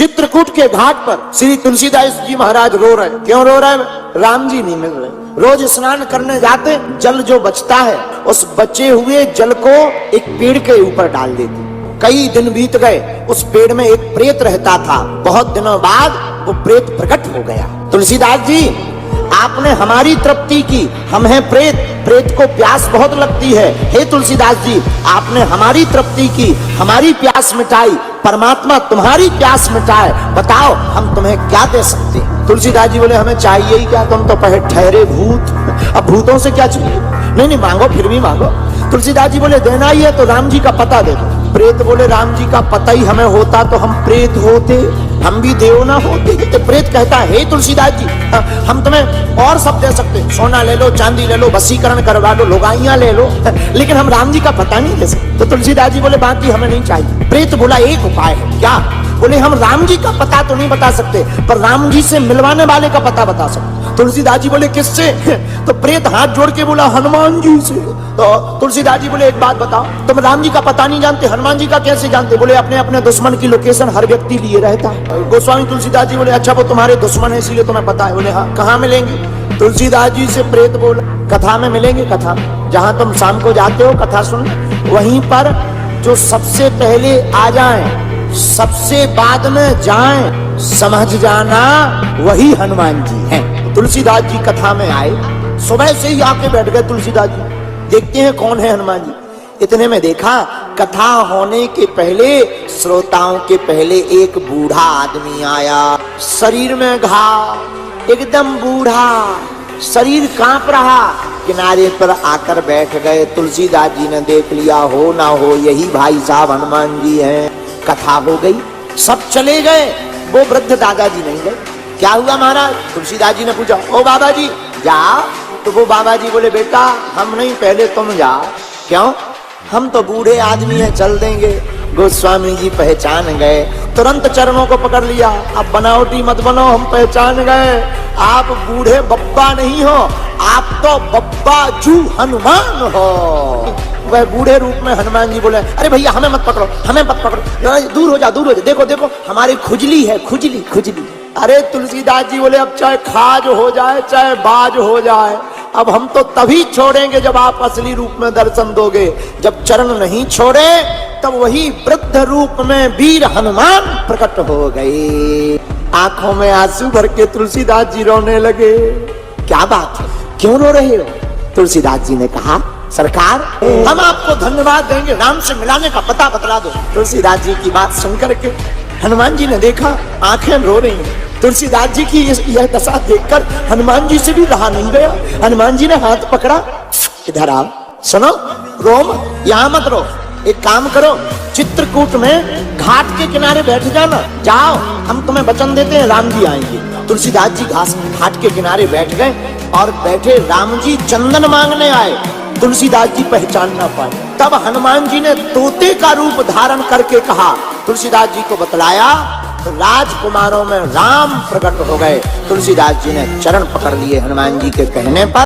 चित्रकूट के घाट पर श्री तुलसीदास जी महाराज रो रहे। क्यों रो रहे? राम जी नहीं मिल रहे। रोज स्नान करने जाते, जल जो बचता है उस बचे हुए जल को एक पेड़ के ऊपर डाल देते। कई दिन बीत गए, उस पेड़ में एक प्रेत रहता था। बहुत दिनों बाद वो प्रेत प्रकट हो गया। तुलसीदास जी, आपने हमारी तृप्ति की, हम हैं प्रेत, प्रेत को प्यास बहुत लगती है। हे तुलसीदास जी, आपने हमारी तृप्ति की, हमारी प्यास मिटाई, परमात्मा तुम्हारी प्यास मिटाए, बताओ हम तुम्हें क्या दे सकते हैं? तुलसीदास जी बोले, हमें चाहिए ही क्या, तुम तो ठहरे भूत, अब भूतों से क्या चाहिए? नहीं मांगो, फिर भी मांगो। तुलसीदास जी बोले, देना ही है तो राम जी का पता दे दो। प्रेत बोले, राम जी का पता ही हमें होता तो हम प्रेत होते, हम भी देव ना होते। तो प्रेत कहता है, हे तुलसीदास जी, हम तुम्हें और सब दे सकते, सोना ले लो, चांदी ले लो, वशीकरण करवा लो, लुगाइयां ले लो, लेकिन हम राम जी का पता नहीं दे सकते। तो तुलसीदास जी बोले, बाकी हमें नहीं चाहिए। प्रेत बोला, एक उपाय है। क्या? बोले, हम राम जी का पता तो नहीं बता सकते, पर राम जी से मिलवाने वाले का पता बता सकते। तुलसीदास जी बोले, किससे? तो प्रेत हाथ जोड़ के बोला, हनुमान जी से। तो तुलसीदास जी बोले, एक बात बताओ, तुम राम जी का पता नहीं जानते, हनुमान जी का कैसे जानते? बोले, अपने अपने दुश्मन की लोकेशन हर व्यक्ति लिए रहता है। गोस्वामी तुलसीदास जी बोले, अच्छा वो तुम्हारे दुश्मन है इसलिए तुम्हें पता है? बोले, हाँ। कहाँ मिलेंगे? तुलसीदास जी से प्रेत बोला, कथा में मिलेंगे। कथा में, जहां तुम शाम को जाते हो कथा सुन, वहीं पर जो सबसे पहले आ जाए, सबसे बाद में जाएं, समझ जाना वही हनुमान जी हैं। तुलसीदास जी कथा में आए, सुबह से ही आके बैठ गए तुलसीदास जी, देखते हैं कौन है हनुमान जी। इतने में देखा, कथा होने के पहले, श्रोताओं के पहले एक बूढ़ा आदमी आया, शरीर में घाव, एकदम बूढ़ा, शरीर कांप रहा, किनारे पर आकर बैठ गए। तुलसीदास जी ने देख लिया, हो ना हो यही भाई साहब हनुमान जी हैं। कथा हो गई, सब चले गए, वो वृद्ध दादाजी नहीं गए। क्या हुआ महाराज? तुलसीदास जी ने पूछा, ओ बाबा जी जाओ। तो वो बाबा जी बोले, बेटा हम नहीं, पहले तुम जाओ। क्यों? हम तो बूढ़े आदमी हैं, चल देंगे। गोस्वामी जी पहचान गए, तुरंत चरणों को पकड़ लिया। अब बनावटी मत बनो, हम पहचान गए, आप बूढ़े बब्बा नहीं हो, आप तो बब्बा जू हनुमान हो। वह बूढ़े रूप में हनुमान जी बोले, अरे भैया हमें मत पकड़ो, हमें मत पकड़ो, दूर हो जा, दूर हो जा, देखो देखो हमारी खुजली है, खुजली खुजली। अरे तुलसीदास जी बोले, अब चाहे खाज हो जाए, चाहे बाज हो जाए, अब हम तो तभी छोड़ेंगे जब आप असली रूप में दर्शन दोगे। जब चरण नहीं छोड़े, तब वही वृद्ध रूप में वीर हनुमान प्रकट हो गए। आंखों में आंसू भर के तुलसीदास जी रोने लगे। क्या बात है, क्यों रो रहे हो? तुलसीदास जी ने कहा, सरकार हम आपको धन्यवाद देंगे, राम से मिलाने का पता बतला दो। तुलसीदास जी की बात सुनकर के हनुमान जी ने देखा, आंखें रो रही हैं। तुलसीदास जी की यह दशा देखकर हनुमान जी से भी रहा नहीं गया। हनुमान जी ने हाथ पकड़ा, इधर आओ, सुनो, रोम यहाँ मत रो, एक काम करो, चित्रकूट में घाट के किनारे बैठ जाना, जाओ, हम तुम्हें वचन देते हैं, राम जी आएंगे। तुलसीदास जी घाट के किनारे बैठ गए और बैठे, राम जी चंदन मांगने आए। तुलसीदास जी पहचान ना पाए। तब हनुमान जी ने तोते का रूप धारण करके कहा, तुलसीदास जी को बतलाया, तो राजकुमारों में राम प्रकट हो गए। तुलसीदास जी ने चरण पकड़ लिए हनुमान जी के कहने पर।